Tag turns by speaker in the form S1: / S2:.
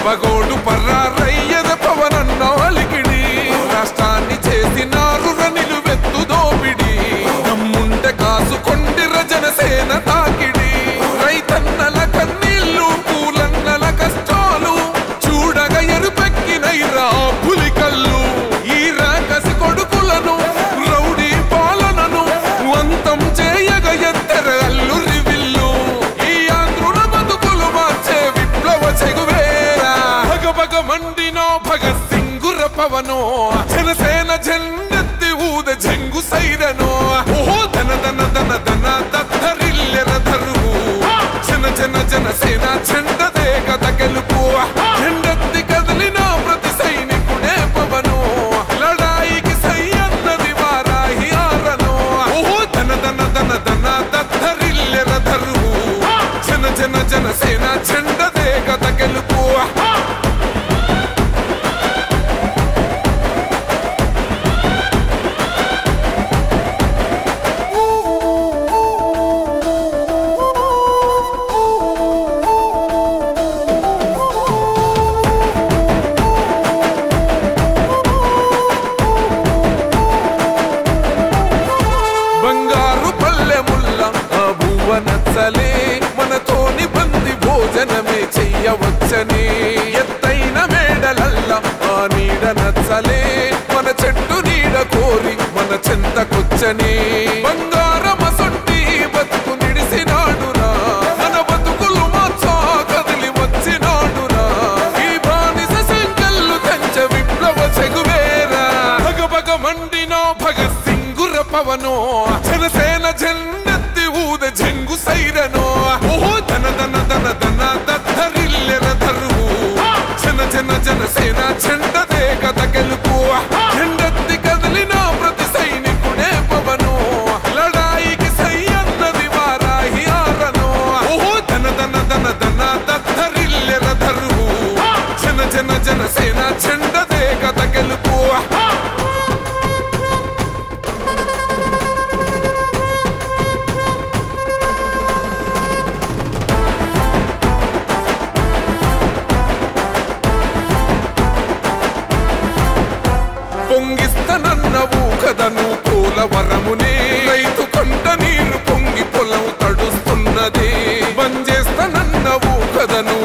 S1: పగోడు పర్రారయ్యద పవనన్న అలికిడి రాష్ట్రాన్ని చేసినారు నిలువెత్తు దోపిడి దమ్ముంటే కాసుకొండిర జనసేన తాకిడి రైతన్నల కన్నీళ్లు పూలన్నల కష్టాలు చూడగా ఎరుపెక్కినైరా పులికల్లు ఈ రాకసి కొడుకులను రౌడీ పాలనను అంతం చేయగ ఎత్తర అల్లురి విల్లు ఈ ఆంధ్రుల బతుకులు మార్చే విప్లవ చెగువేరా భగభగ మండినో భగత్ సింగుర పవనో జనసేన జెండెత్తి ఊద జంగు సైరనో ఓహో ధన ధన ధన ధన దద్దరిల్లెర ధరువు జన జన జనసేన జెండదే కథ గెలుపు జెండెత్తి కదిలిన ప్రతి సైనికుడే పవనో లడాయికి సై అన్నది వారాహి ఆరనో ఓహో ధన ధన ధన ధన దద్దరిల్లెర ధరువు జన జన జనసేన జెండదే కథ గెలుపు బంగారు పల్లెముల్ల ఆ భువ నచ్చలే మనతోని బంది భోజనమే చెయ్యవచ్చని ఎత్తైన మేడలల్ల ఆ నీడ నచ్చలే మన చెట్టు నీడ కోరి మన చెంతకొచ్చని బంగారమసొంటి బతుకు నిడిసినాడురా మన బతుకులు మార్చా కదిలి వచ్చినాడురా ఈ బానిస సంకల్లు తెంచ విప్లవ చెగువేరా భగభగ మండినో భగత్ సింగుర పవనో జనసేన జెండెత్తి ఊద జంగు సైరనో ఓహో ధన ధన ధన ధన దద్దరిల్లెర ధరువు జన జన జనసేన జెండదే కథ గెలుపు జెండెత్తి కదిలిన ప్రతి సైనికుడే పవనో లడాయికి సై అన్నది వారాహి ఆరనో ఓహో ధన ధన ధన ధన దద్దరిల్లెర ధరువు జన జన జనసేన జెండదే కథ గెలుపు పొంగిస్తనన్నవు కదను పోలవరమునే రైతు కొంట నీరు పొంగి పొలం తడుస్తున్నది బంజేస్తనన్నవు కదను